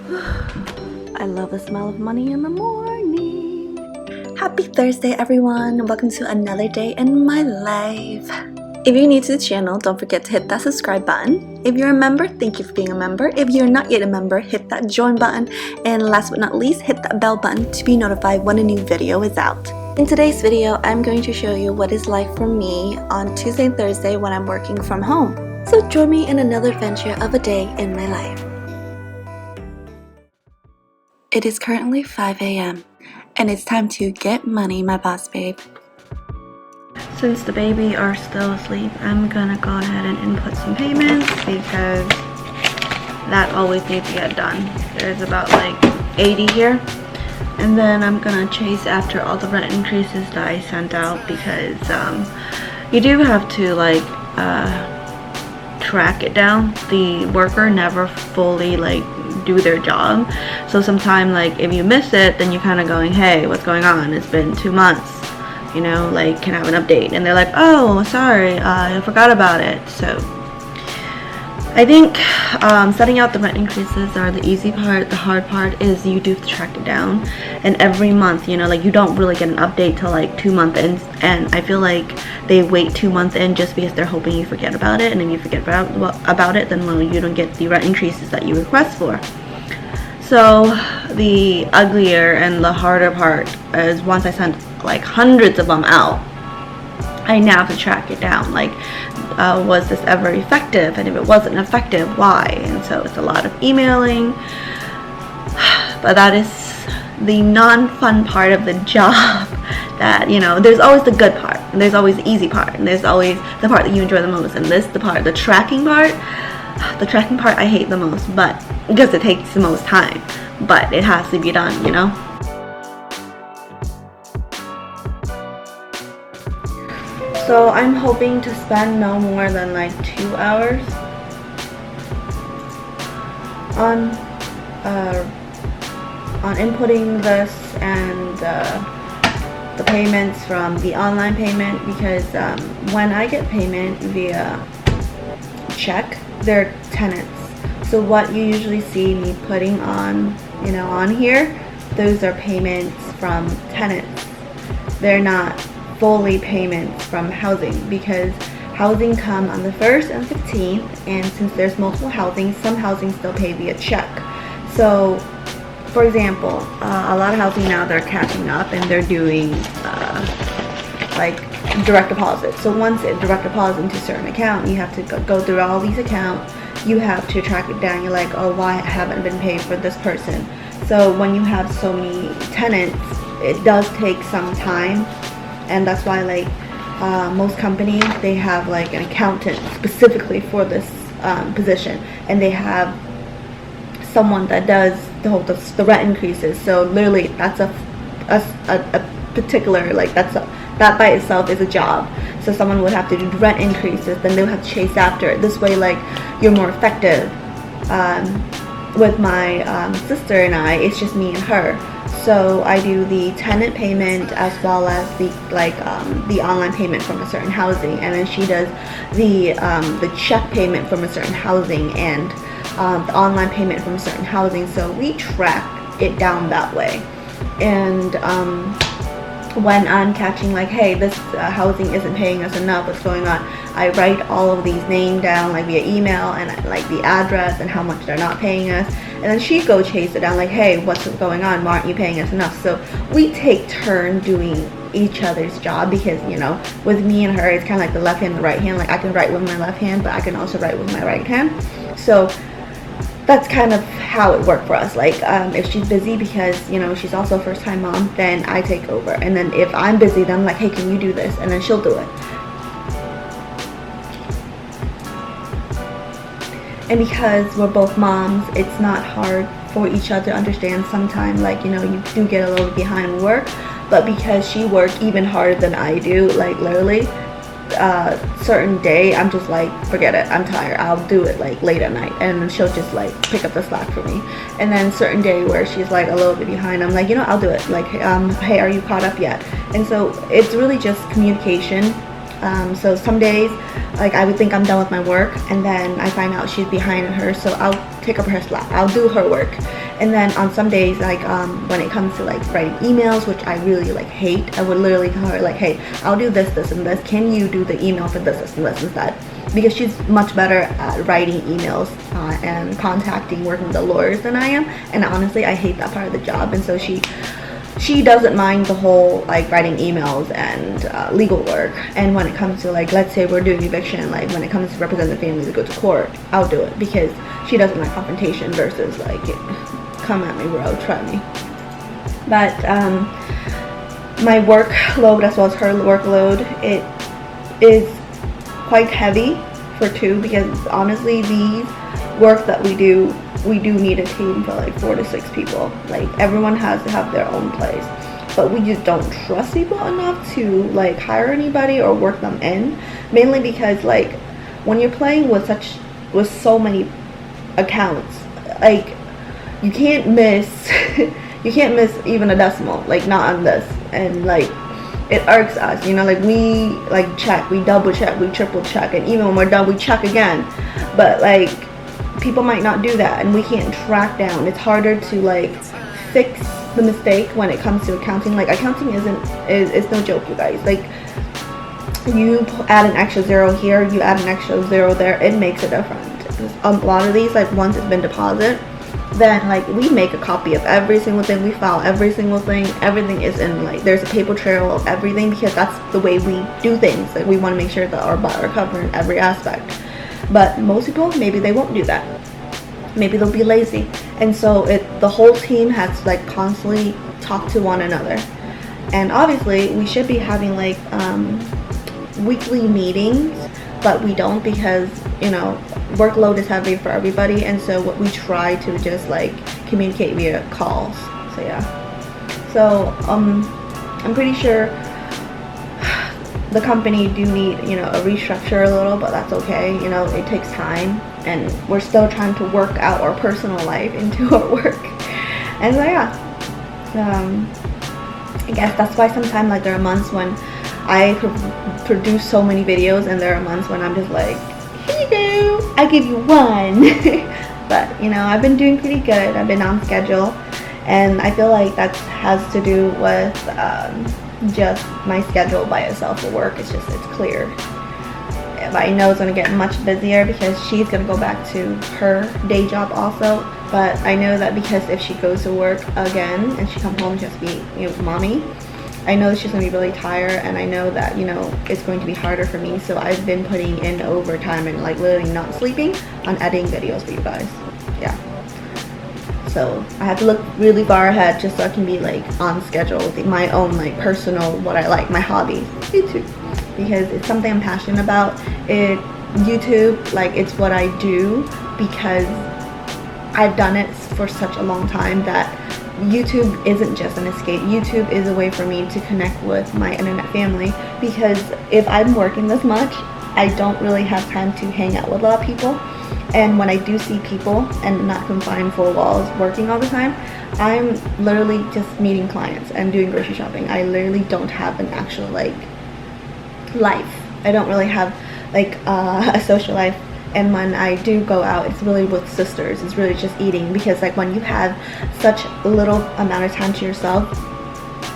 I love the smell of money in the morning. Happy Thursday, everyone. Welcome to another day in my life. If you're new to the channel, don't forget to hit that subscribe button. If you're a member, thank you for being a member. If you're not yet a member, hit that join button. And last but not least, hit that bell button to be notified when a new video is out. In today's video, I'm going to show you what it's like for me on Tuesday and Thursday when I'm working from home. So join me in another adventure of a day in my life. It is currently 5 a.m. and it's time to get money, my boss babe. Since the baby are still asleep, I'm gonna go ahead and input some payments because that always needs to get done. There's about like 80 here. And then I'm gonna chase after all the rent increases that I sent out because you do have to like track it down. The worker never fully like do their job. So sometimes like if you miss it, then you're kind of going, hey, what's going on? It's been 2 months. You know, like, can I have an update? And they're like, oh, sorry, I forgot about it. So I think setting out the rent increases are the easy part. The hard part is you do have to track it down. And every month, you know, like you don't really get an update till like 2 months in. And I feel like they wait 2 months in just because they're hoping you forget about it. And if you forget about it, then well, you don't get the rent increases that you request for. So the uglier and the harder part is once I sent like hundreds of them out, I now have to track it down. Like, was this ever effective? And if it wasn't effective, why? And so it's a lot of emailing. But that is the non-fun part of the job. That, you know, there's always the good part, and there's always the easy part, and there's always the part that you enjoy the most. And this, the tracking part I hate the most, but because it takes the most time, but it has to be done, you know. So I'm hoping to spend no more than like 2 hours on inputting this and the payments from the online payment, because when I get payment via check, they're tenants. So what you usually see me putting on, you know, on here, those are payments from tenants. They're not fully payments from housing, because housing come on the 1st and 15th, and since there's multiple housing, some housing still pay via check. So for example, a lot of housing now, they're catching up and they're doing like direct deposit. So once it direct deposit into a certain account, you have to go through all these accounts. You have to track it down. You're like, oh, why haven't been paid for this person? So when you have so many tenants, it does take some time. And that's why like most companies, they have like an accountant specifically for this position, and they have someone that does the rent increases. So literally that's a particular, like that by itself is a job. So someone would have to do rent increases, then they'll have to chase after it. This way, like, you're more effective. With my sister and I, it's just me and her. So I do the tenant payment as well as the the online payment from a certain housing, and then she does the check payment from a certain housing and the online payment from a certain housing. So we track it down that way. And when I'm catching like, hey, this housing isn't paying us enough, what's going on, I write all of these names down like via email and like the address and how much they're not paying us, and then she go chase it down like, hey, what's going on, why aren't you paying us enough? So we take turn doing each other's job, because, you know, with me and her, it's kind of like the left hand and the right hand. Like, I can write with my left hand, but I can also write with my right hand. So that's kind of how it worked for us. Like, if she's busy, because, you know, she's also a first-time mom, then I take over. And then if I'm busy, then I'm like, hey, can you do this? And then she'll do it. And because we're both moms, it's not hard for each other to understand sometimes. Like, you know, you do get a little behind work, but because she works even harder than I do, like literally, certain day I'm just like, forget it, I'm tired, I'll do it like late at night, and then she'll just like pick up the slack for me. And then certain day where she's like a little bit behind, I'm like, you know, I'll do it, like, hey, are you caught up yet? And so it's really just communication. So some days, like, I would think I'm done with my work, and then I find out she's behind her, so I'll pick up her slack, I'll do her work. And then on some days, like when it comes to like writing emails, which I really like hate, I would literally tell her like, hey, I'll do this, this, and this. Can you do the email for this, this, and this instead? Because she's much better at writing emails and contacting, working with the lawyers than I am. And honestly, I hate that part of the job. And so she doesn't mind the whole like writing emails and legal work. And when it comes to like, let's say we're doing eviction, like when it comes to represent the family to go to court, I'll do it because she doesn't like confrontation versus like, come at me bro, try me. But my workload as well as her workload, it is quite heavy for two, because honestly these work that we do need a team for like 4 to 6 people. Like everyone has to have their own place, but we just don't trust people enough to like hire anybody or work them in, mainly because like when you're playing with so many accounts, like you can't miss you can't miss even a decimal, like not on this. And like it irks us, you know, like we like check, we double check, we triple check, and even when we're done we check again. But like people might not do that, and we can't track down. It's harder to like fix the mistake when it comes to accounting. Like accounting is no joke, you guys. Like you add an extra 0 here, you add an extra 0 there, it makes a difference. A lot of these, like once it's been deposited, then like we make a copy of every single thing, we file every single thing, everything is in, like there's a paper trail of everything, because that's the way we do things. Like we want to make sure that our butt are covered in every aspect. But most people, maybe they won't do that, maybe they'll be lazy, and so the whole team has to like constantly talk to one another. And obviously we should be having like weekly meetings, but we don't, because you know workload is heavy for everybody, and so what we try to just like communicate via calls. So yeah, so I'm pretty sure the company do need, you know, a restructure a little, but that's okay. You know, it takes time, and we're still trying to work out our personal life into our work. And so yeah, I guess that's why sometimes like there are months when I produce so many videos, and there are months when I'm just like, here you go, I give you one. But you know, I've been doing pretty good. I've been on schedule, and I feel like that has to do with just my schedule by itself for work. It's clear. But I know it's going to get much busier because she's going to go back to her day job also. But I know that because if she goes to work again and she comes home just be, you know, mommy, I know that she's going to be really tired, and I know that, you know, it's going to be harder for me. So I've been putting in overtime and like literally not sleeping on editing videos for you guys. Yeah. So I have to look really far ahead just so I can be like on schedule with my own like personal, what I like, my hobby, YouTube, because it's something I'm passionate about. YouTube, like it's what I do because I've done it for such a long time that YouTube isn't just an escape. YouTube is a way for me to connect with my internet family, because if I'm working this much, I don't really have time to hang out with a lot of people. And when I do see people and not confined 4 walls working all the time, I'm literally just meeting clients and doing grocery shopping. I literally don't have an actual like life. I don't really have like a social life. And when I do go out, it's really with sisters. It's really just eating, because like when you have such little amount of time to yourself,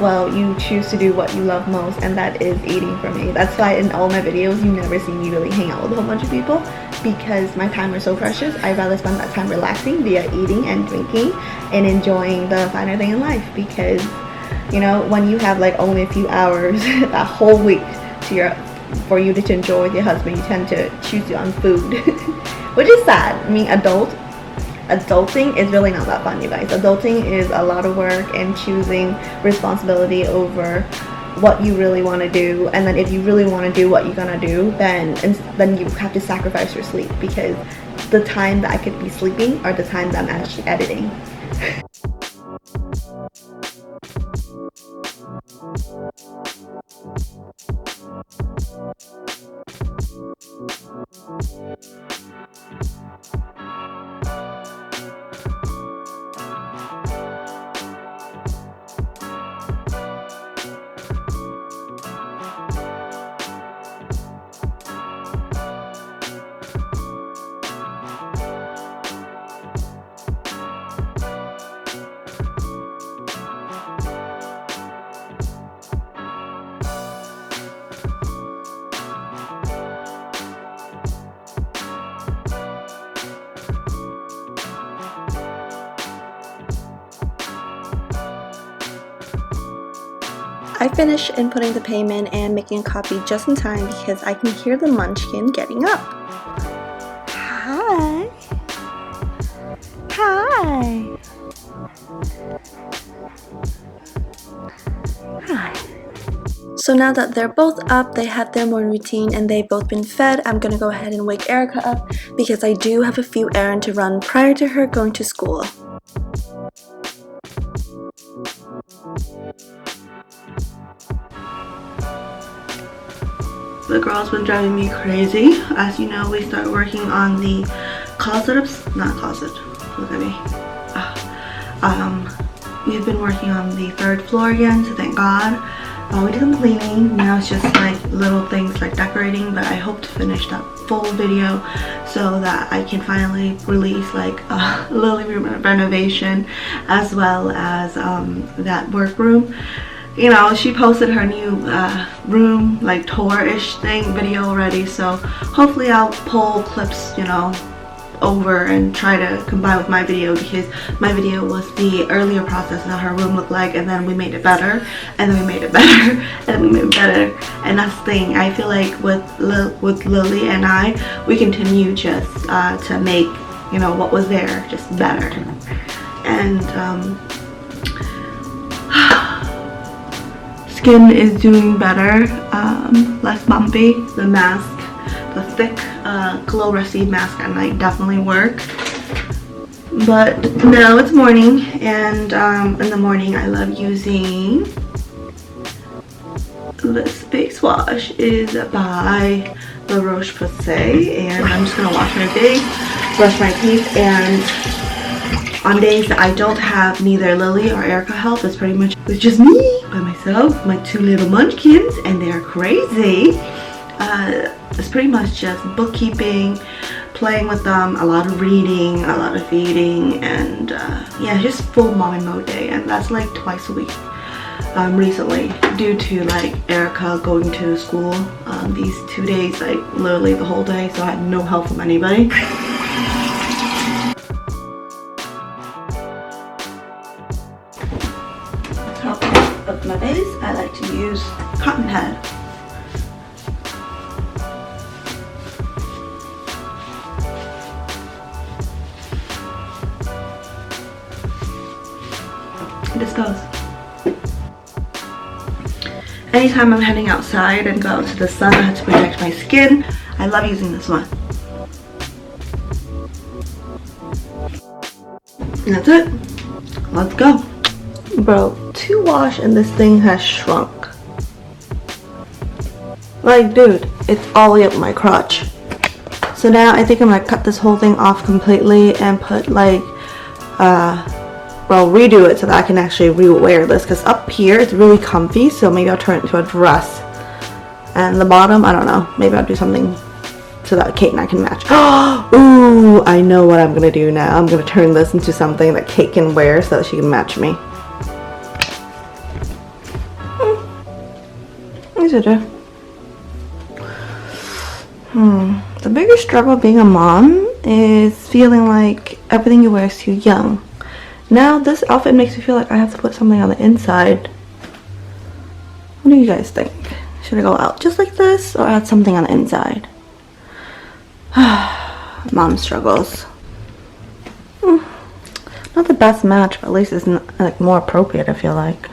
well, you choose to do what you love most, and that is eating for me. That's why in all my videos you never see me really hang out with a whole bunch of people, because my time is so precious. I'd rather spend that time relaxing via eating and drinking and enjoying the finer thing in life. Because you know, when you have like only a few hours that whole week for you to enjoy with your husband, you tend to choose on food, which is sad. I mean, adulting is really not that fun, you guys. Adulting is a lot of work and choosing responsibility over what you really want to do. And then if you really want to do what you're gonna do, then you have to sacrifice your sleep, because the time that I could be sleeping are the time that I'm actually editing. I finished inputting the payment and making a copy just in time because I can hear the munchkin getting up. Hi. Hi. Hi. So now that they're both up, they have their morning routine and they've both been fed, I'm gonna go ahead and wake Erica up because I do have a few errands to run prior to her going to school. The girl's been driving me crazy. As you know, we start working on the look at me. We've been working on the 3rd floor again, so thank God. We did some cleaning. Now it's just like little things like decorating, but I hope to finish that full video so that I can finally release like a Lily renovation as well as that workroom. You know, she posted her new room like tour-ish thing video already, so hopefully I'll pull clips, you know, over and try to combine with my video, because my video was the earlier process of how her room looked like, and then we made it better, and then we made it better, and then we made it better. And that's the thing, I feel like with Lily and I, we continue just to make, you know, what was there just better. And skin is doing better, less bumpy. The mask, the thick glow recipe mask at night definitely work. But now it's morning, and in the morning I love using this face wash. Is by La Roche-Posay, and I'm just gonna wash my face, brush my teeth, and on days that I don't have neither Lily or Erica help, it's pretty much it's just me by myself, my 2 little munchkins, and they're crazy. It's pretty much just bookkeeping, playing with them, a lot of reading, a lot of feeding, and yeah, just full mommy mode day. And that's like twice a week recently, due to like Erica going to school these 2 days, like literally the whole day, so I had no help from anybody. Top of my base, I like to use cotton pad. This goes. Anytime I'm heading outside and go out to the sun, I have to protect my skin. I love using this one. And that's it. Let's go. Bro, 2 wash and this thing has shrunk. Like, dude, it's all the way up my crotch. So now I think I'm gonna cut this whole thing off completely and put like well, redo it so that I can actually re-wear this, because up here it's really comfy, so maybe I'll turn it into a dress. And the bottom, I don't know, maybe I'll do something so that Kate and I can match. Ooh, I know what I'm gonna do now. I'm gonna turn this into something that Kate can wear so that she can match me. The biggest struggle of being a mom is feeling like everything you wear is too young. Now this outfit makes me feel like I have to put something on the inside. What do you guys think? Should I go out just like this or add something on the inside? Mom struggles. Not the best match, but at least it's like more appropriate, I feel like.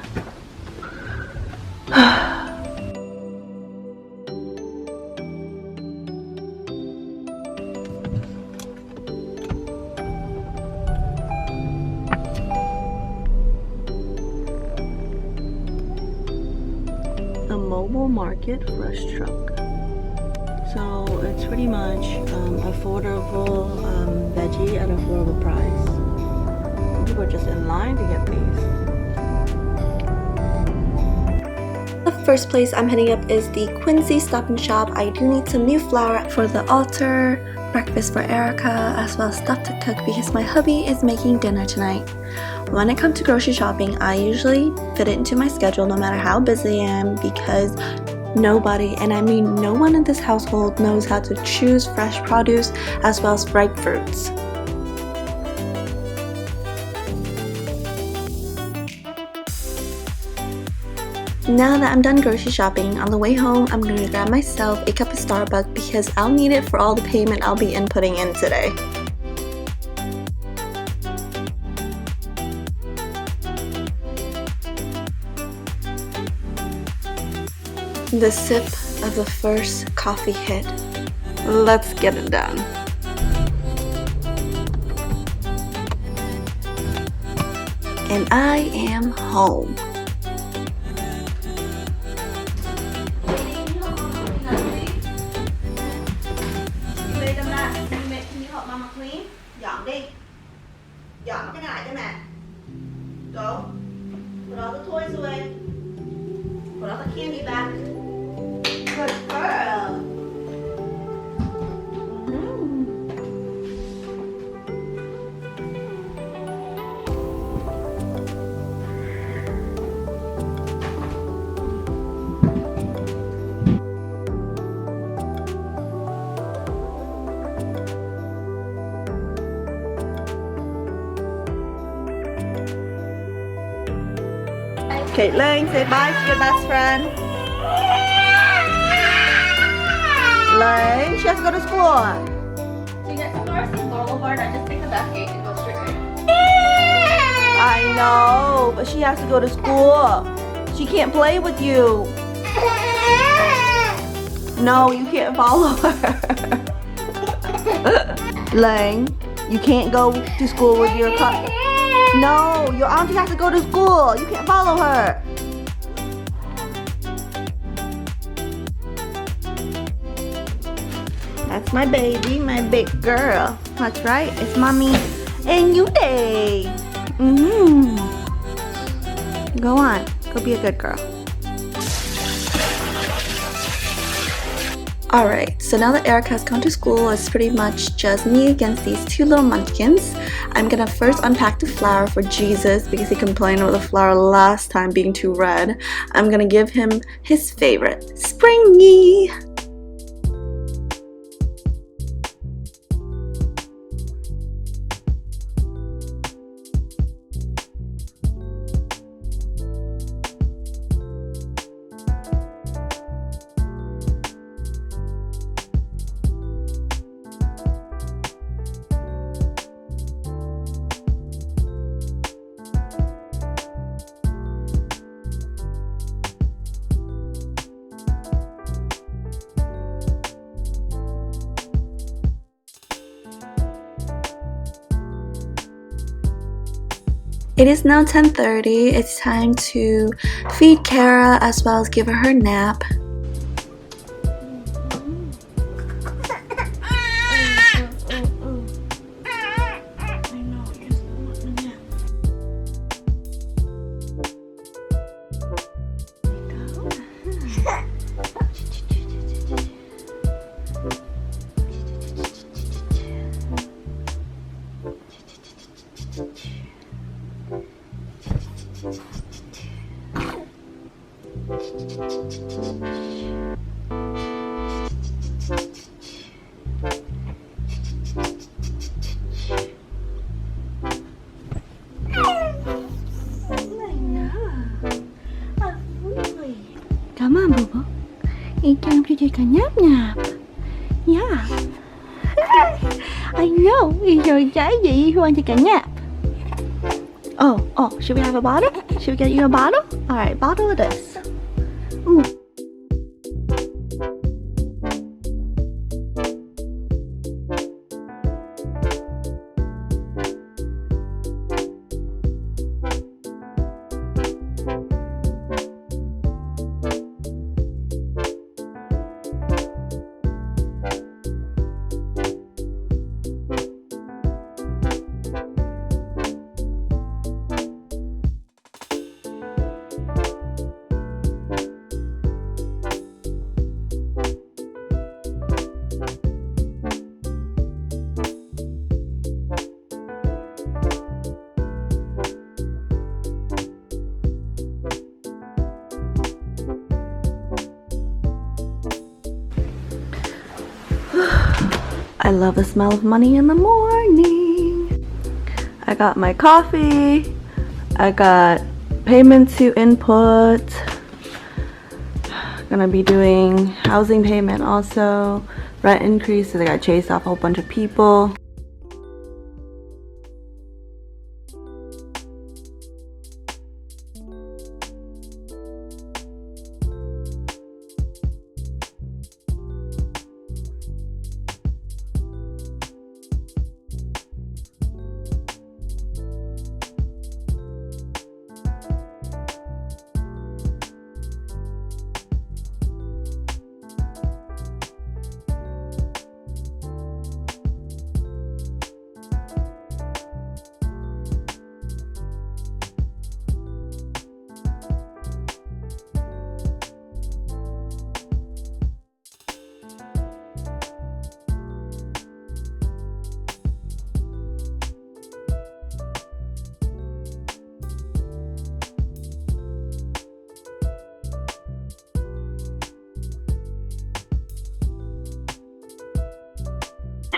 Mobile market fresh truck. So it's pretty much affordable veggie at affordable price. People are just in line to get these. The first place I'm heading up is the Quincy Stop and Shop. I do need some new flour for the altar, breakfast for Erica, as well as stuff to cook because my hubby is making dinner tonight. When I come to grocery shopping, I usually fit it into my schedule no matter how busy I am, because nobody, and I mean no one in this household, knows how to choose fresh produce as well as ripe fruits. Now that I'm done grocery shopping, on the way home, I'm going to grab myself a cup of Starbucks because I'll need it for all the payment I'll be inputting in today. The sip of the first coffee hit. Let's get it done. And I am home. Can you help Mama clean? Dọn đi. Dọn cái này cho mẹ. Go. Put all the toys away. Put all the candy back. Good girl. Caitlin, say bye to your best friend. Lane, she has to go to school. To get to North Boulevard, I just take the back gate and go straight. I know, but she has to go to school. She can't play with you. No, you can't follow her. Lane, you can't go to school with your car. No, your auntie has to go to school. You can't follow her. That's my baby, my big girl. That's right, it's mommy and you day. Go on, go be a good girl. Alright, so now that Erica has gone to school, it's pretty much just me against these two little munchkins. I'm gonna first unpack the flour for Jesus because he complained about the flour last time being too red. I'm gonna give him his favorite, Springy! It is now 10:30. It's time to feed Kara as well as give her her nap. Come on, boo boo. Eat cho chị cả nháp nhạp. Yeah. I know. Rồi trái gì Hoàng chị cả nháp. Oh, should we have a bottle? Should we get you a bottle? Alright, bottle of this. Ooh. I love the smell of money in the morning. I got my coffee. I got payment to input. Gonna be doing housing payment also, rent increase, so they got chased off a whole bunch of people.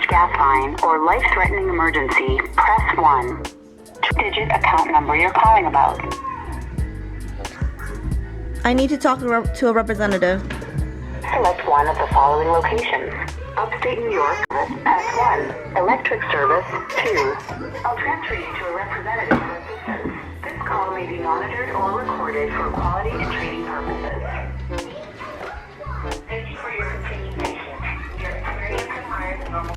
Gas line or life-threatening emergency, press 1. Digit account number you're calling about. I need to talk to a representative. Select one of the following locations. Upstate New York, press 1. Electric service, 2. I'll transfer you to a representative for assistance. This call may be monitored or recorded for quality and training purposes. Thank you for your continued patience. Your experience requires normal.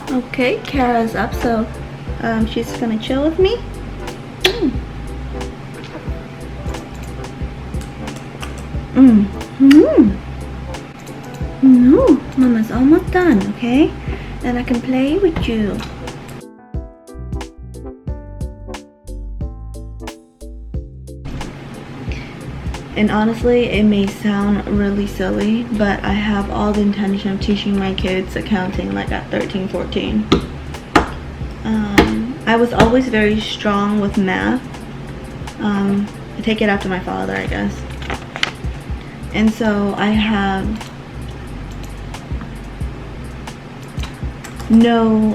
Okay, Kara's up, so she's gonna chill with me. No, Mama's almost done, okay? Then I can play with you. And honestly, it may sound really silly, but I have all the intention of teaching my kids accounting like at 13, 14. I was always very strong with math. I take it after my father, I guess. And so I have no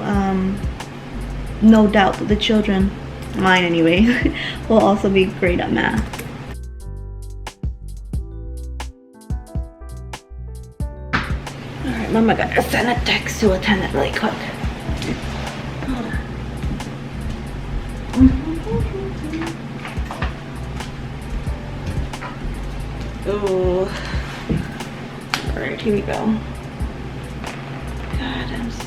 doubt that the children, mine anyway, will also be great at math. Alright, Mama gotta send a text to a tenant really quick. Hold on. Oh. Alright, here we go. God, I'm so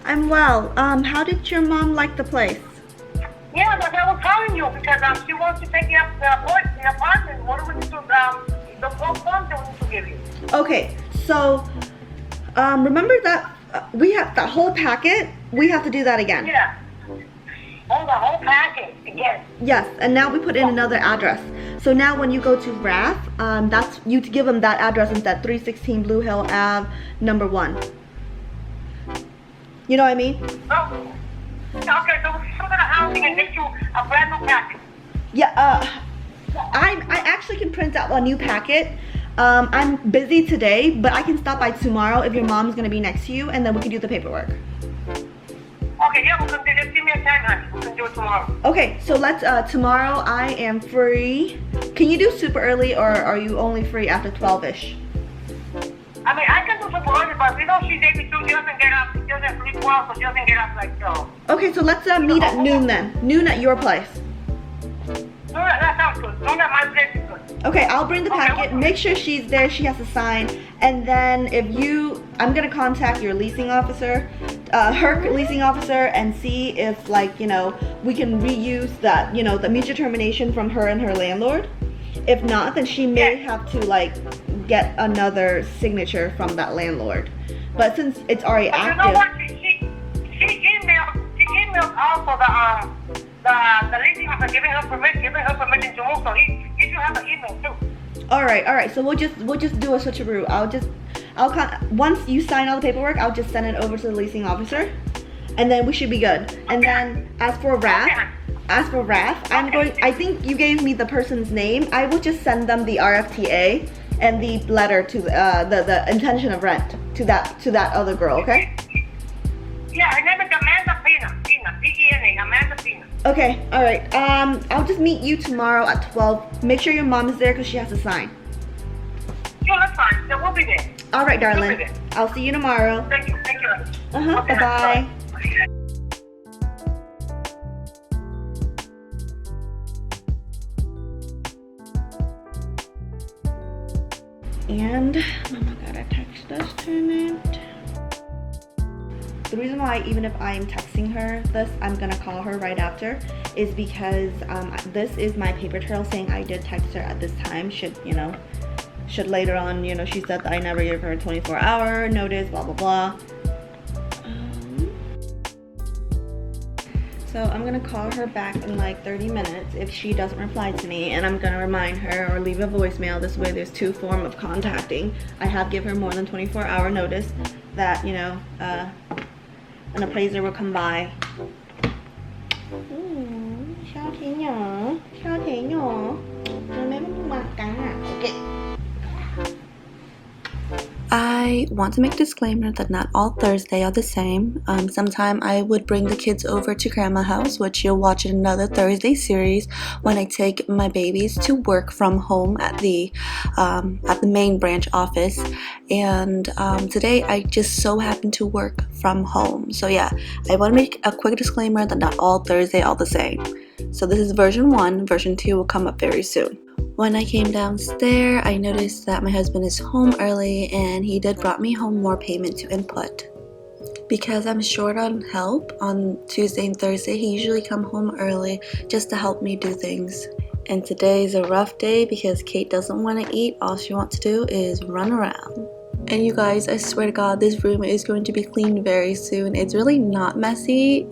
I'm well. How did your mom like the place? Yeah, but I was telling you because she wants to take you up the apartment. What do we need to the whole form that we need to give you? Okay, so remember that we have that whole packet. We have to do that again. Yeah. Oh, the whole packet again. Yes, and now we put in another address. So now when you go to RAF, that's you to give them that address instead. 316 Blue Hill Ave, number 1. You know what I mean? Oh. Okay, so we're still gonna housing and get you a brand new packet. Yeah. I actually can print out a new packet. I'm busy today, but I can stop by tomorrow if your mom's gonna be next to you, and then we can do the paperwork. Okay, yeah, we can do. Just give me a time, honey. We can do it tomorrow. Okay, so let's. Tomorrow I am free. Can you do super early, or are you only free after 12ish? I mean, I can do super early, but we know she's 82. She doesn't get up. She doesn't sleep well, so she doesn't get up like so. Okay, so let's meet at noon then. Noon at your place. No, that sounds good. Noon at my place is good. Okay, I'll bring the Okay, packet. okay. Make sure she's there. She has to sign. And then I'm gonna contact your leasing officer, her leasing officer, and see if, like, you know, we can reuse that, you know, the mutual termination from her and her landlord. If not, then she may have to, like, get another signature from that landlord. But since it's already But active. you know what? She emailed also the leasing officer giving her permission to move. So he should have an email too. All right. So we'll just do a switcheroo. Once you sign all the paperwork, I'll just send it over to the leasing officer, and then we should be good. And then as for Raph, I think you gave me the person's name. I will just send them the RFTA and the letter to the intention of rent to that other girl. Okay. Yeah, her name is Amanda Pina. P-E-N-A, Amanda Pina. Okay. All right. I'll just meet you tomorrow at 12. Make sure your mom is there because she has to sign. Sure, that's fine. Yeah, we'll be there. All right, We'll darling. be there. I'll see you tomorrow. Thank you. Bye Okay, bye. bye. And Mama got a text us tonight. The reason why, even if I'm texting her this, I'm gonna call her right after, is because this is my paper trail saying I did text her at this time. Should later on, you know, she said that I never gave her a 24-hour notice, blah blah blah. So I'm gonna call her back in like 30 minutes if she doesn't reply to me, and I'm gonna remind her or leave a voicemail. This way there's two forms of contacting. I have given her more than 24-hour notice that, you know, an appraiser will come by. I want to make a disclaimer that not all Thursday are the same. Sometime I would bring the kids over to Grandma's house, which you'll watch in another Thursday series when I take my babies to work from home at the main branch office. And today I just so happen to work from home. So yeah, I want to make a quick disclaimer that not all Thursday are the same. So this is version 1. Version 2 will come up very soon. When I came downstairs, I noticed that my husband is home early, and he did brought me home more payment to input. Because I'm short on help on Tuesday and Thursday, he usually come home early just to help me do things. And today is a rough day because Kate doesn't want to eat. All she wants to do is run around. And you guys, I swear to God, this room is going to be cleaned very soon. It's really not messy.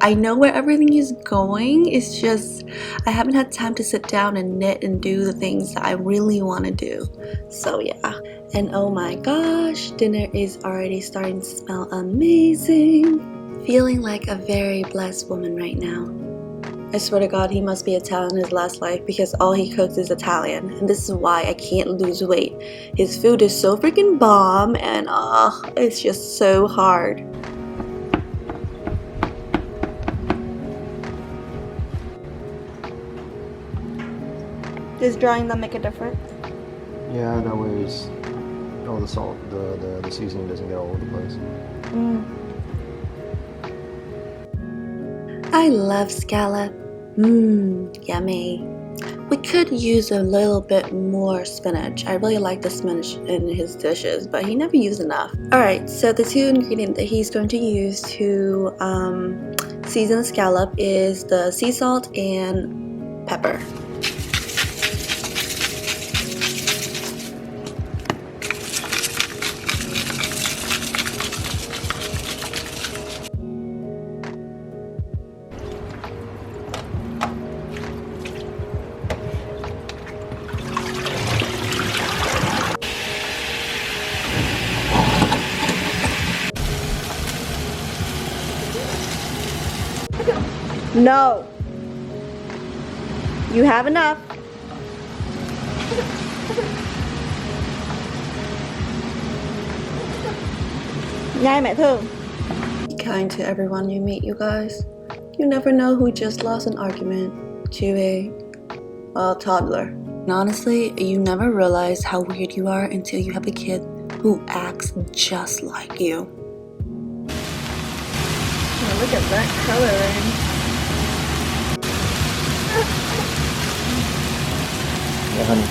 I know where everything is going. It's just I haven't had time to sit down and knit and do the things that I really want to do. So yeah. And oh my gosh, dinner is already starting to smell amazing. Feeling like a very blessed woman right now. I swear to God, he must be Italian in his last life because all he cooks is Italian. And this is why I can't lose weight. His food is so freaking bomb, and it's just so hard. Does drying them make a difference? Yeah, that way all the salt, the seasoning doesn't get all over the place. I love scallop. Yummy. We could use a little bit more spinach. I really like the spinach in his dishes, but he never used enough. Alright, so the two ingredients that he's going to use to season the scallop is the sea salt and pepper. No. You have enough. Nhai mẹ thương. Be kind to everyone you meet, you guys. You never know who just lost an argument to a toddler. And honestly, you never realize how weird you are until you have a kid who acts just like you. Oh, look at that coloring. Yeah, honey.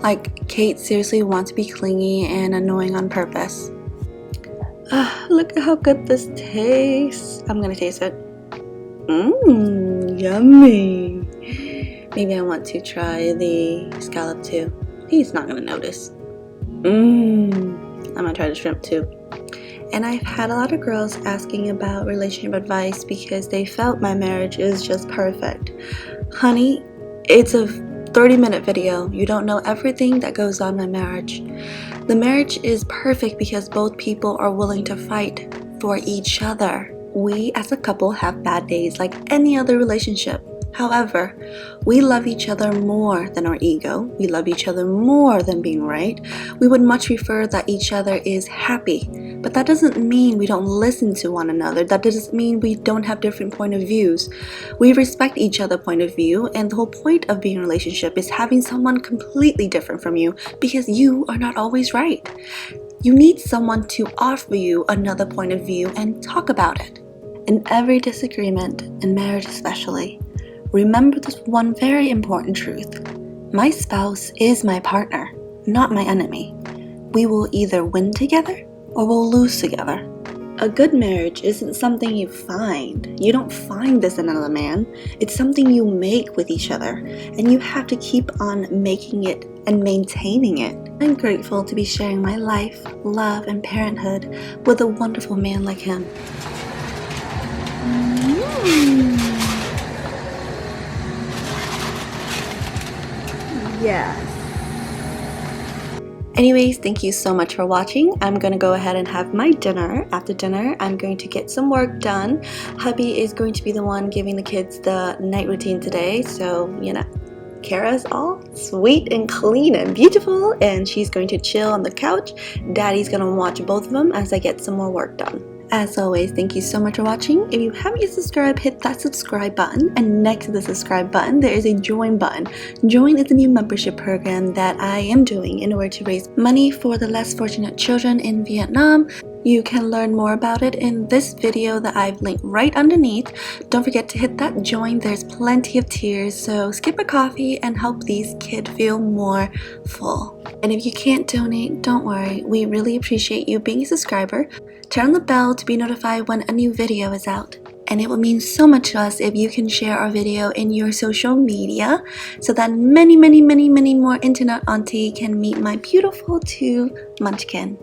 Like, Kate seriously wants to be clingy and annoying on purpose. Look at how good this tastes. I'm gonna taste it. Mmm, yummy. Maybe I want to try the scallop too. He's not gonna notice. I'm gonna try the shrimp too. And I've had a lot of girls asking about relationship advice because they felt my marriage is just perfect. Honey, it's a 30-minute video. You don't know everything that goes on in my marriage. The marriage is perfect because both people are willing to fight for each other. We as a couple have bad days like any other relationship. However, we love each other more than our ego. We love each other more than being right. We would much prefer that each other is happy. But that doesn't mean we don't listen to one another. That doesn't mean we don't have different point of views. We respect each other's point of view, and the whole point of being in a relationship is having someone completely different from you because you are not always right. You need someone to offer you another point of view and talk about it. In every disagreement, in marriage especially, remember this one very important truth. My spouse is my partner, not my enemy. We will either win together or we'll lose together. A good marriage isn't something you find. You don't find this in another man. It's something you make with each other, and you have to keep on making it and maintaining it. I'm grateful to be sharing my life, love, and parenthood with a wonderful man like him. Yes. Anyways, thank you so much for watching. I'm gonna go ahead and have my dinner. After dinner, I'm going to get some work done. Hubby is going to be the one giving the kids the night routine today, so you know, Kara's all sweet and clean and beautiful, and she's going to chill on the couch. Daddy's gonna watch both of them as I get some more work done. As always, thank you so much for watching. If you haven't yet subscribed, hit that subscribe button, and next to the subscribe button there is a join button. Join is a new membership program that I am doing in order to raise money for the less fortunate children in Vietnam. You can learn more about it in this video that I've linked right underneath. Don't forget to hit that join. There's plenty of tiers, so skip a coffee and help these kids feel more full. And if you can't donate, don't worry. We really appreciate you being a subscriber. Turn on the bell to be notified when a new video is out. And it would mean so much to us if you can share our video in your social media so that many more internet auntie can meet my beautiful 2 munchkin.